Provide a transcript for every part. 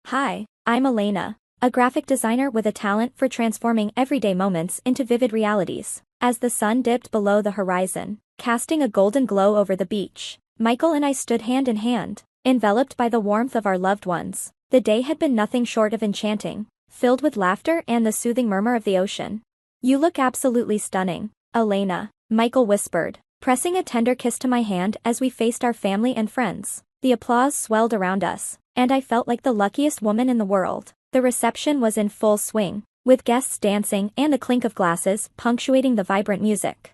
Hi, I'm Elena, a graphic designer with a talent for transforming everyday moments into vivid realities. As the sun dipped below the horizon, casting a golden glow over the beach, Michael and I stood hand in hand, enveloped by the warmth of our loved ones. The day had been nothing short of enchanting, filled with laughter and the soothing murmur of the ocean. "You look absolutely stunning, Elena," Michael whispered, pressing a tender kiss to my hand as we faced our family and friends. The applause swelled around us, and I felt like the luckiest woman in the world. The reception was in full swing, with guests dancing and the clink of glasses punctuating the vibrant music.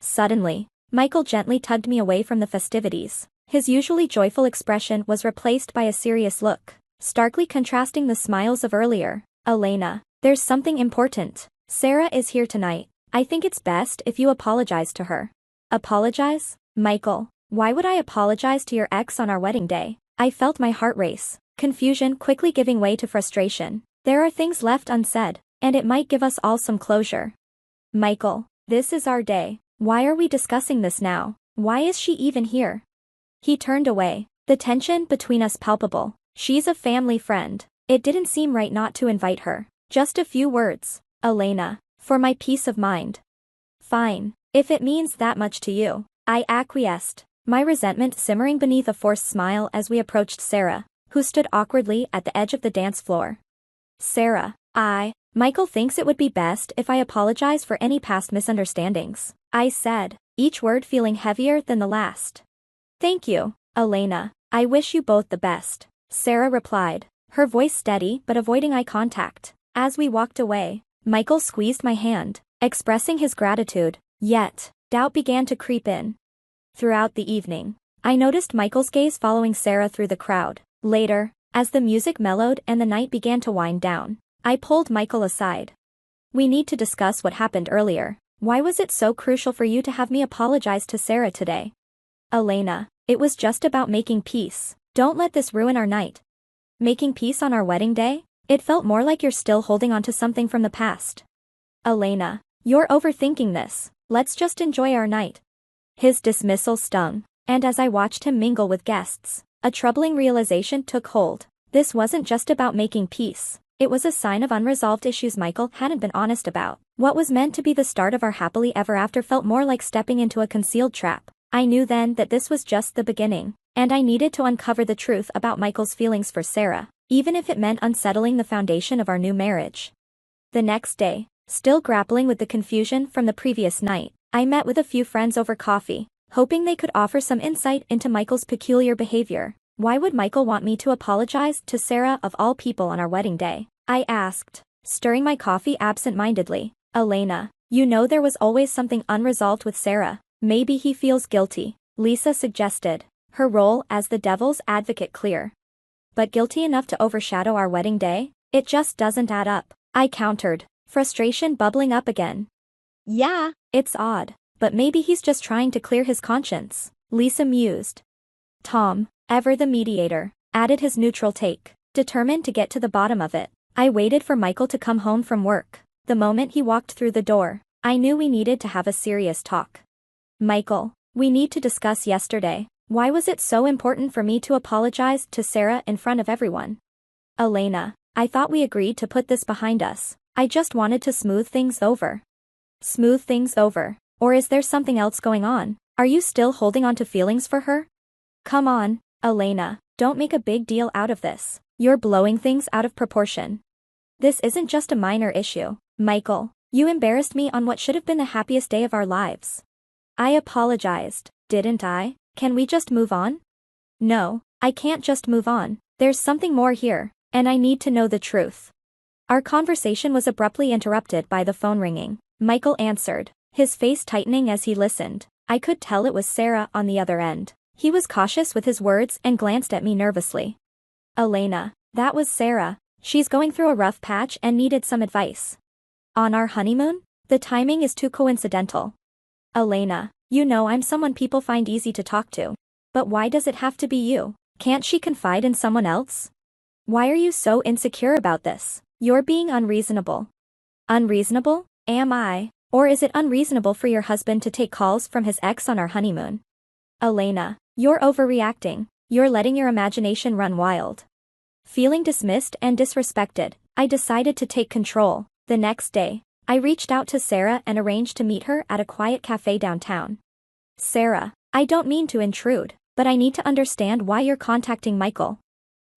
Suddenly, Michael gently tugged me away from the festivities. His usually joyful expression was replaced by a serious look, starkly contrasting the smiles of earlier. "Elena, there's something important. Sarah is here tonight. I think it's best if you apologize to her." "Apologize? Michael, why would I apologize to your ex on our wedding day?" I felt my heart race, confusion quickly giving way to frustration. There are things left unsaid, and it might give us all some closure. "Michael, this is our day. Why are we discussing this now? Why is she even here?" He turned away, the tension between us palpable. "She's a family friend. It didn't seem right not to invite her. Just a few words, Elena, for my peace of mind." "Fine, if it means that much to you," I acquiesced, my resentment simmering beneath a forced smile as we approached Sarah, who stood awkwardly at the edge of the dance floor. "Sarah, Michael thinks it would be best if I apologize for any past misunderstandings," I said, each word feeling heavier than the last. "Thank you, Elena. I wish you both the best," Sarah replied, her voice steady but avoiding eye contact. As we walked away, Michael squeezed my hand, expressing his gratitude, yet doubt began to creep in. Throughout the evening, I noticed Michael's gaze following Sarah through the crowd. Later, as the music mellowed and the night began to wind down, I pulled Michael aside. "We need to discuss what happened earlier. Why was it so crucial for you to have me apologize to Sarah today?" "Elena, it was just about making peace. Don't let this ruin our night." "Making peace on our wedding day? It felt more like you're still holding on to something from the past." "Elena, you're overthinking this. Let's just enjoy our night." His dismissal stung, and as I watched him mingle with guests, a troubling realization took hold. This wasn't just about making peace. It was a sign of unresolved issues Michael hadn't been honest about. What was meant to be the start of our happily ever after felt more like stepping into a concealed trap. I knew then that this was just the beginning, and I needed to uncover the truth about Michael's feelings for Sarah, even if it meant unsettling the foundation of our new marriage. The next day, still grappling with the confusion from the previous night, I met with a few friends over coffee, hoping they could offer some insight into Michael's peculiar behavior. "Why would Michael want me to apologize to Sarah of all people on our wedding day?" I asked, stirring my coffee absent-mindedly. "Elena, you know there was always something unresolved with Sarah. Maybe he feels guilty," Lisa suggested, her role as the devil's advocate clear. "But guilty enough to overshadow our wedding day? It just doesn't add up," I countered, frustration bubbling up again. "Yeah, it's odd, but maybe he's just trying to clear his conscience," Lisa mused. Tom, ever the mediator, added his neutral take, determined to get to the bottom of it. I waited for Michael to come home from work. The moment he walked through the door, I knew we needed to have a serious talk. "Michael, we need to discuss yesterday. Why was it so important for me to apologize to Sarah in front of everyone?" "Elena, I thought we agreed to put this behind us. I just wanted to smooth things over." "Smooth things over? Or is there something else going on? Are you still holding on to feelings for her?" "Come on, Elena, don't make a big deal out of this. You're blowing things out of proportion. This isn't just a minor issue. Michael, you embarrassed me on what should have been the happiest day of our lives." "I apologized, didn't I? Can we just move on?" "No, I can't just move on. There's something more here, and I need to know the truth." Our conversation was abruptly interrupted by the phone ringing. Michael answered, his face tightening as he listened. I could tell it was Sarah on the other end. He was cautious with his words and glanced at me nervously. "Elena, that was Sarah. She's going through a rough patch and needed some advice." "On our honeymoon? The timing is too coincidental." "Elena, you know I'm someone people find easy to talk to. But why does it have to be you? Can't she confide in someone else?" "Why are you so insecure about this? You're being unreasonable." "Unreasonable? Am I? Or is it unreasonable for your husband to take calls from his ex on our honeymoon?" "Elena, you're overreacting. You're letting your imagination run wild." Feeling dismissed and disrespected, I decided to take control. The next day, I reached out to Sarah and arranged to meet her at a quiet cafe downtown. Sarah, I don't mean to intrude, but I need to understand why you're contacting Michael.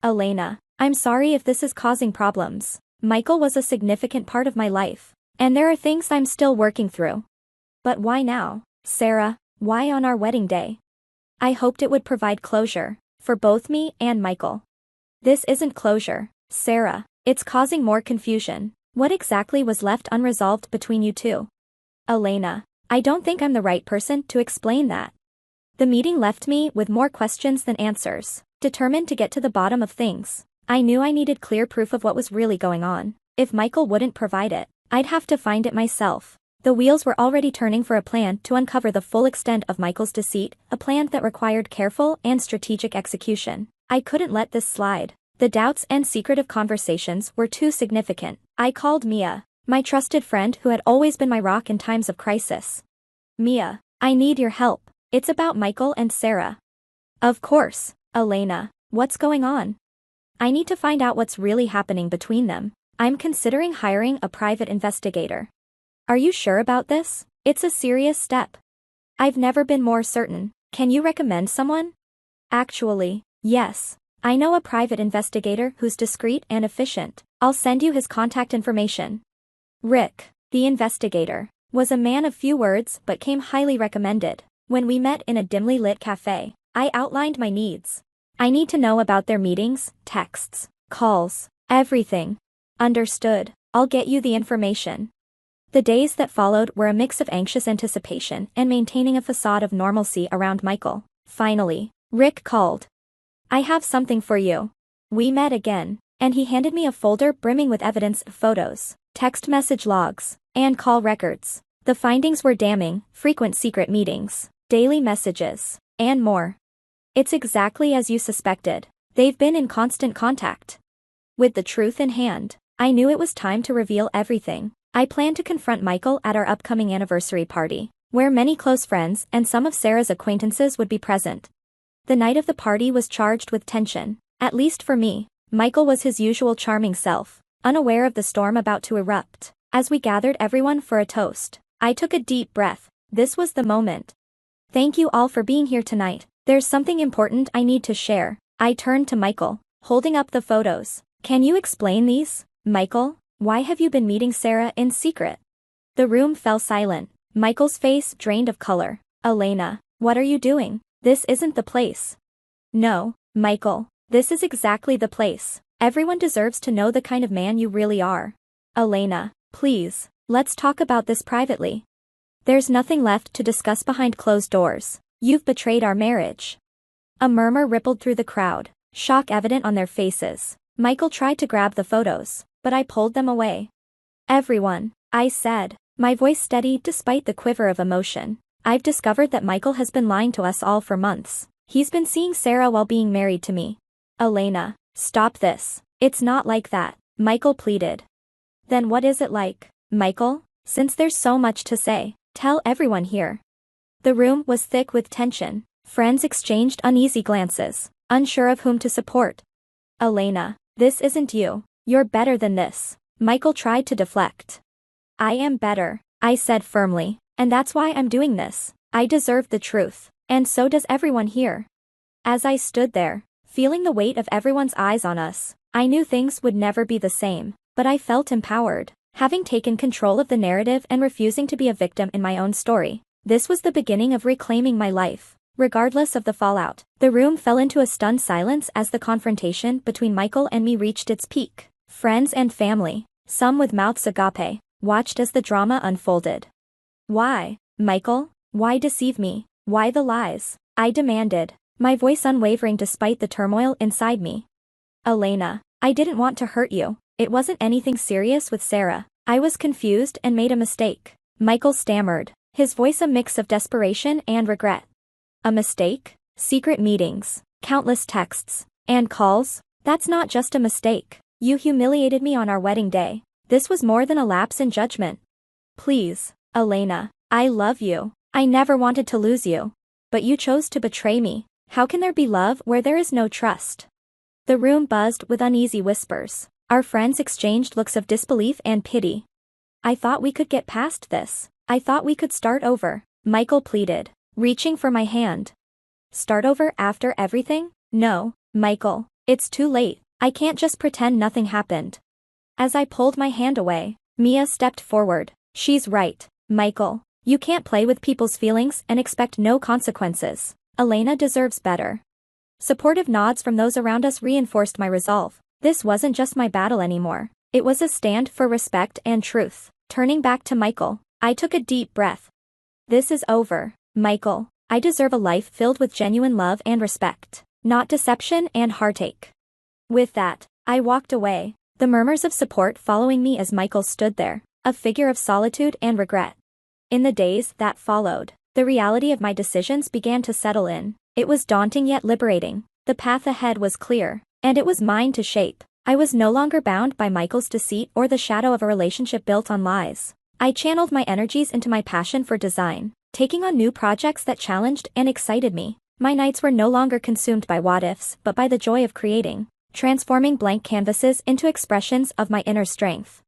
Elena, I'm sorry if this is causing problems. Michael was a significant part of my life, and there are things I'm still working through. But why now? Sarah, why on our wedding day? I hoped it would provide closure, for both me and Michael. This isn't closure, Sarah, it's causing more confusion. What exactly was left unresolved between you two? Elena, I don't think I'm the right person to explain that. The meeting left me with more questions than answers. Determined to get to the bottom of things, I knew I needed clear proof of what was really going on. If Michael wouldn't provide it, I'd have to find it myself. The wheels were already turning for a plan to uncover the full extent of Michael's deceit, a plan that required careful and strategic execution. I couldn't let this slide. The doubts and secretive conversations were too significant. I called Mia, my trusted friend who had always been my rock in times of crisis. Mia, I need your help. It's about Michael and Sarah. Of course, Elena, what's going on? I need to find out what's really happening between them. I'm considering hiring a private investigator. Are you sure about this? It's a serious step. I've never been more certain. Can you recommend someone? Actually, yes. I know a private investigator who's discreet and efficient. I'll send you his contact information. Rick, the investigator, was a man of few words but came highly recommended. When we met in a dimly lit cafe, I outlined my needs. I need to know about their meetings, texts, calls, everything. Understood. I'll get you the information. The days that followed were a mix of anxious anticipation and maintaining a facade of normalcy around Michael. Finally, Rick called. I have something for you. We met again, and he handed me a folder brimming with evidence, photos, text message logs, and call records. The findings were damning: frequent secret meetings, daily messages, and more. It's exactly as you suspected. They've been in constant contact. With the truth in hand, I knew it was time to reveal everything. I planned to confront Michael at our upcoming anniversary party, where many close friends and some of Sarah's acquaintances would be present. The night of the party was charged with tension, at least for me. Michael was his usual charming self, unaware of the storm about to erupt. As we gathered everyone for a toast, I took a deep breath. This was the moment. Thank you all for being here tonight. There's something important I need to share. I turned to Michael, holding up the photos. Can you explain these? Michael, why have you been meeting Sarah in secret? The room fell silent. Michael's face drained of color. Elena, what are you doing? This isn't the place. No, Michael, this is exactly the place. Everyone deserves to know the kind of man you really are. Elena, please, let's talk about this privately. There's nothing left to discuss behind closed doors. You've betrayed our marriage. A murmur rippled through the crowd, shock evident on their faces. Michael tried to grab the photos, but I pulled them away. Everyone, I said, my voice steady despite the quiver of emotion. I've discovered that Michael has been lying to us all for months. He's been seeing Sarah while being married to me. Elena, stop this. It's not like that, Michael pleaded. Then what is it like, Michael? Since there's so much to say, tell everyone here. The room was thick with tension. Friends exchanged uneasy glances, unsure of whom to support. Elena, this isn't you. You're better than this. Michael tried to deflect. I am better, I said firmly. And that's why I'm doing this. I deserve the truth. And so does everyone here. As I stood there, feeling the weight of everyone's eyes on us, I knew things would never be the same, but I felt empowered, having taken control of the narrative and refusing to be a victim in my own story. This was the beginning of reclaiming my life. Regardless of the fallout, the room fell into a stunned silence as the confrontation between Michael and me reached its peak. Friends and family, some with mouths agape, watched as the drama unfolded. Why, Michael? Why deceive me? Why the lies? I demanded, my voice unwavering despite the turmoil inside me. Elena, I didn't want to hurt you. It wasn't anything serious with Sarah. I was confused and made a mistake. Michael stammered, his voice a mix of desperation and regret. A mistake? Secret meetings, countless texts, and calls? That's not just a mistake. You humiliated me on our wedding day. This was more than a lapse in judgment. Please, Elena, I love you. I never wanted to lose you. But you chose to betray me. How can there be love where there is no trust? The room buzzed with uneasy whispers. Our friends exchanged looks of disbelief and pity. I thought we could get past this. I thought we could start over, Michael pleaded, reaching for my hand. Start over after everything? No, Michael. It's too late. I can't just pretend nothing happened. As I pulled my hand away, Mia stepped forward. She's right, Michael. You can't play with people's feelings and expect no consequences. Elena deserves better. Supportive nods from those around us reinforced my resolve. This wasn't just my battle anymore. It was a stand for respect and truth. Turning back to Michael, I took a deep breath. This is over, Michael. I deserve a life filled with genuine love and respect, not deception and heartache. With that, I walked away, the murmurs of support following me as Michael stood there, a figure of solitude and regret. In the days that followed, the reality of my decisions began to settle in. It was daunting yet liberating. The path ahead was clear, and it was mine to shape. I was no longer bound by Michael's deceit or the shadow of a relationship built on lies. I channeled my energies into my passion for design, taking on new projects that challenged and excited me. My nights were no longer consumed by what-ifs but by the joy of creating, transforming blank canvases into expressions of my inner strength.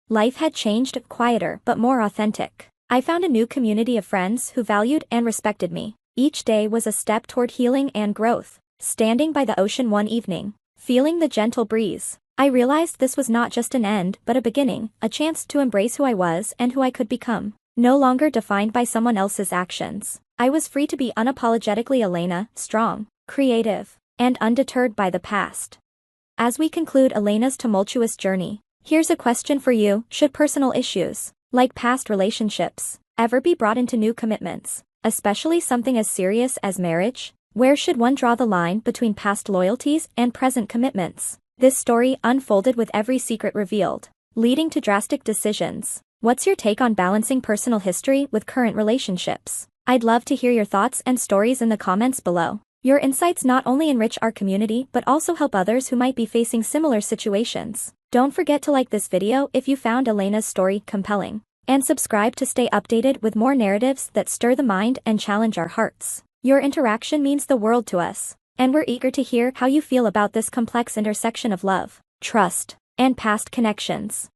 Life had changed, quieter but more authentic. I found a new community of friends who valued and respected me. Each day was a step toward healing and growth. Standing by the ocean one evening, feeling the gentle breeze, I realized this was not just an end but a beginning, a chance to embrace who I was and who I could become. No longer defined by someone else's actions, I was free to be unapologetically Elena, strong, creative, and undeterred by the past. As we conclude Elena's tumultuous journey, here's a question for you. Should personal issues, like past relationships, ever be brought into new commitments, especially something as serious as marriage? Where should one draw the line between past loyalties and present commitments? This story unfolded with every secret revealed, leading to drastic decisions. What's your take on balancing personal history with current relationships? I'd love to hear your thoughts and stories in the comments below. Your insights not only enrich our community but also help others who might be facing similar situations. Don't forget to like this video if you found Elena's story compelling, and subscribe to stay updated with more narratives that stir the mind and challenge our hearts. Your interaction means the world to us, and we're eager to hear how you feel about this complex intersection of love, trust, and past connections.